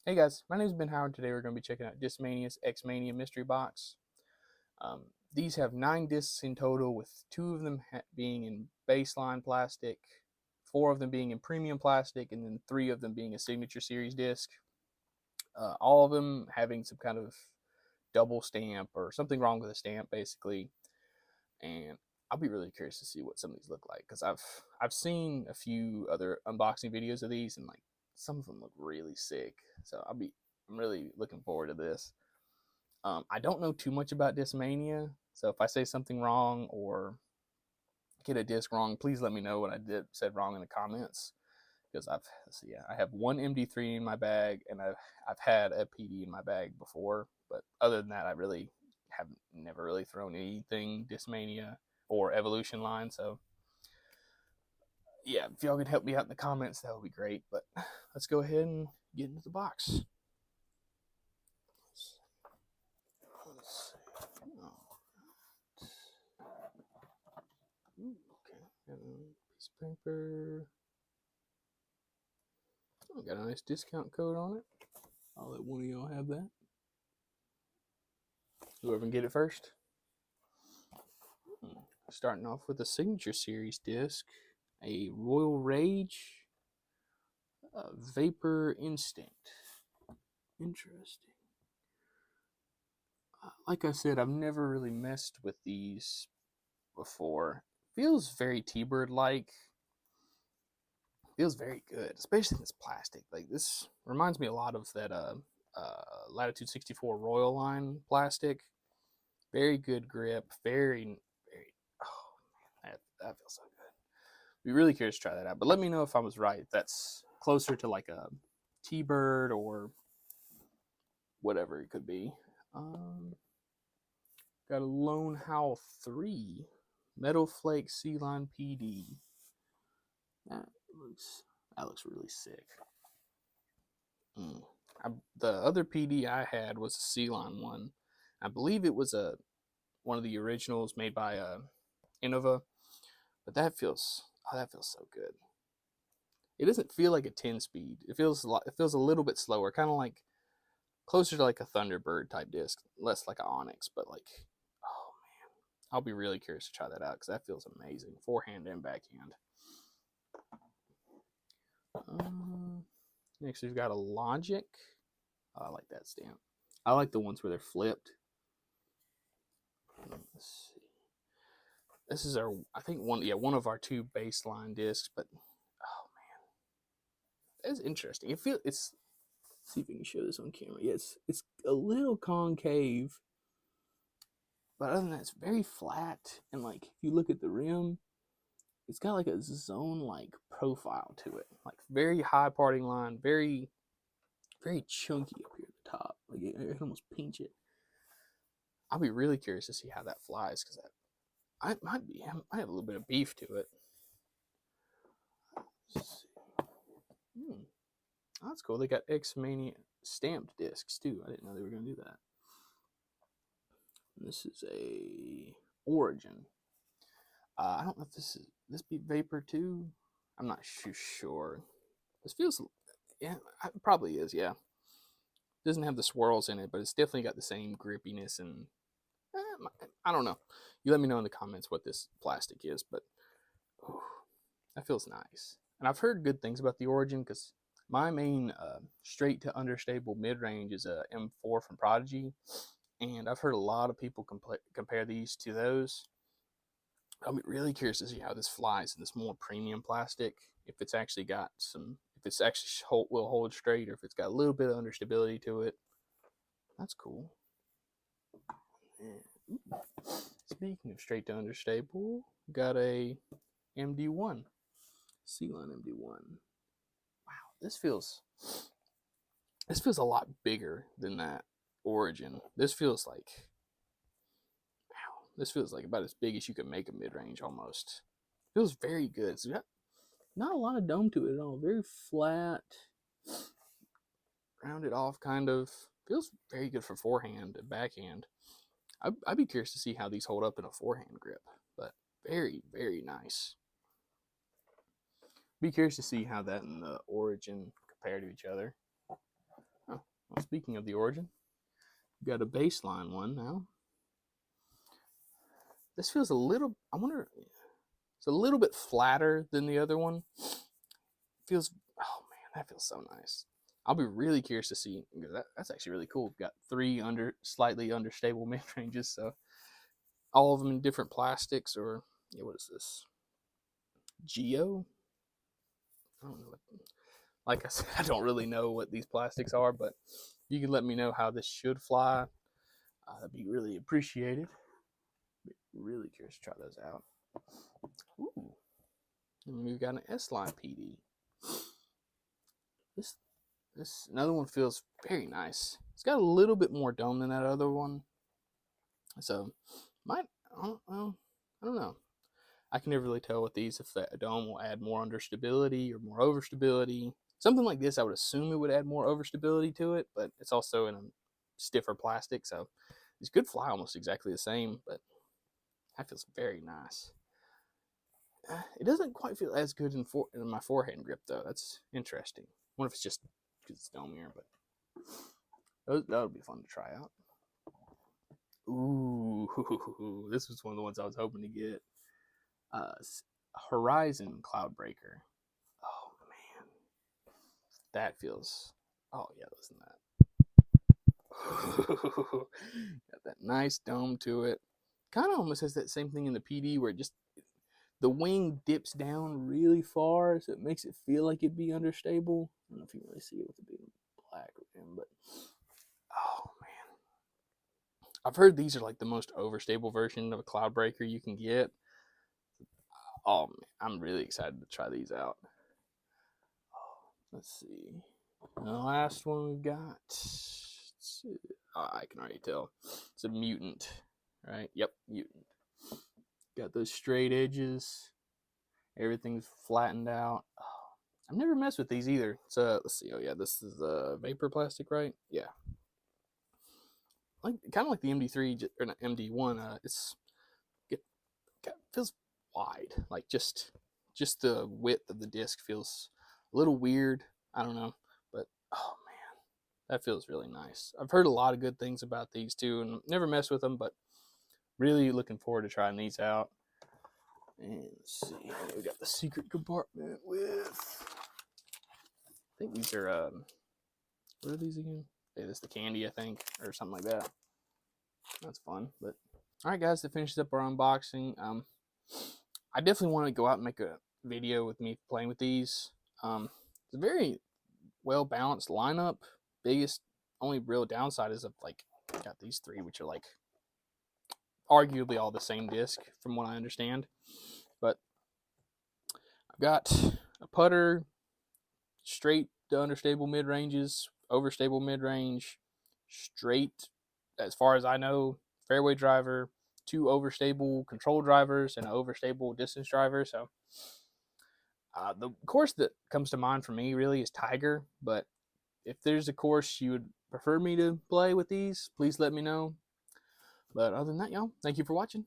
Hey guys, my name is Ben Howard. Today we're going to be checking out Discmania's X-mania mystery box. These have 9 discs in total, with 2 of them being in baseline plastic, 4 of them being in premium plastic, and then 3 of them being a signature series disc. All of them having some kind of double stamp or something wrong with the stamp, basically. And I'll be really curious to see what some of these look like, because I've seen a few other unboxing videos of these, and like some of them look really sick. So I'm really looking forward to this. I don't know too much about Discmania, so if I say something wrong or get a disc wrong, please let me know what I said wrong in the comments. Because I have one MD3 in my bag, and I've had a PD in my bag before, but other than that, I really have never really thrown anything Discmania or Evolution line. So yeah, if y'all could help me out in the comments, that would be great. But let's go ahead and get into the box. Let's see. Ooh, okay, got a piece of paper. Oh, got a nice discount code on it. I'll let one of y'all have that. Whoever can get it first. Starting off with a signature series disc, a Royal Rage, Vapor Instinct. Interesting. Like I said, I've never really messed with these before. Feels very T-Bird like. Feels very good, especially this plastic. Like, this reminds me a lot of that Latitude 64 Royal line plastic. Very good grip. Very. Oh man, that feels so good. Be really curious to try that out. But let me know if I was right. If that's closer to like a T-Bird or whatever it could be. Got a Lone Howl 3 Metal Flake Sea Line PD. That looks really sick. The other PD I had was a Sea Line one. I believe it was one of the originals made by Innova, but that feels so good. It doesn't feel like a 10 speed. It feels a little bit slower, kind of like closer to like a Thunderbird type disc, less like an Onyx, but like, oh man, I'll be really curious to try that out because that feels amazing, forehand and backhand. Next we've got a Logic. Oh, I like that stamp. I like the ones where they're flipped. Let's see. This is I think one of our 2 baseline discs, but oh man, that's interesting. It's. Let's see if we can show this on camera. Yeah, it's a little concave, but other than that, it's very flat. And like, if you look at the rim, it's got like a zone-like profile to it. Like, very high parting line, very chunky up here at the top. Like, you can almost pinch it. I'll be really curious to see how that flies, because I might have a little bit of beef to it. Let's see. Oh, that's cool. They got X-mania stamped discs too. I didn't know they were going to do that. And this is a Origin. I don't know if this be Vapor too. I'm not sure. This feels, yeah, it probably is. Yeah, doesn't have the swirls in it, but it's definitely got the same grippiness and I don't know. You let me know in the comments what this plastic is, but that feels nice. And I've heard good things about the Origin, because my main straight to understable mid range is a M4 from Prodigy, and I've heard a lot of people compare these to those. I'll be really curious to see how this flies in this more premium plastic. If it's actually got if it's actually will hold straight, or if it's got a little bit of understability to it. That's cool. Speaking of straight to understable, got a MD1, Sea-Line MD1. Wow, this feels a lot bigger than that Origin. This feels like, wow, this feels like about as big as you can make a mid-range almost. Feels very good. It's got not a lot of dome to it at all. Very flat, rounded off kind of. Feels very good for forehand and backhand. I'd be curious to see how these hold up in a forehand grip, but very, very nice. Be curious to see how that and the Origin compare to each other. Oh, Well, speaking of the Origin, we've got a baseline one now. This feels a little, I wonder, it's a little bit flatter than the other one. Feels, oh man, that feels so nice. I'll be really curious to see, because that's actually really cool. We've got 3 slightly understable mid ranges, so all of them in different plastics, or yeah, what is this? Geo? I don't know what, like I said, I don't really know what these plastics are, but you can let me know how this should fly. That'd be really appreciated. Be really curious to try those out. Ooh, and we've got an S-line PD. This another one feels very nice. It's got a little bit more dome than that other one, so I don't know. I can never really tell with these if that dome will add more understability or more overstability. Something like this, I would assume it would add more overstability to it, but it's also in a stiffer plastic, so these could fly almost exactly the same, but that feels very nice. It doesn't quite feel as good in my forehand grip, though. That's interesting. I wonder if it's just because it's domier, but that would be fun to try out. Ooh, this was one of the ones I was hoping to get. Horizon Cloudbreaker. Oh man, that feels. Oh yeah, listen to that. Got that nice dome to it. Kind of almost has that same thing in the PD where it just the wing dips down really far, so it makes it feel like it'd be understable. I don't know if you can really see it with it being black rim, but oh man, I've heard these are like the most overstable version of a Cloudbreaker you can get. Oh man, I'm really excited to try these out. Let's see. The last one we've got. I can already tell. It's a mutant, right? Yep, mutant. Got those straight edges. Everything's flattened out. Oh, I've never messed with these either. So let's see. Oh yeah, this is vapor plastic, right? Yeah. Like kind of like the MD3 or not MD1. It feels wide. Like just the width of the disc feels a little weird. I don't know, but oh man, that feels really nice. I've heard a lot of good things about these too, and never messed with them, but really looking forward to trying these out. And let's see, we got the secret compartment with. I think these are what are these again? Hey, this is the candy, I think, or something like that. That's fun. But all right, guys, to finish up our unboxing, I definitely want to go out and make a video with me playing with these. It's a very well balanced lineup. Biggest only real downside is of like got these 3, which are like arguably all the same disc from what I understand. But I've got a putter, straight to understable mid ranges, overstable mid range, straight as far as I know, fairway driver, 2 overstable control drivers, and an overstable distance driver. So the course that comes to mind for me really is Tiger. But if there's a course you would prefer me to play with these, please let me know. But other than that, y'all, thank you for watching.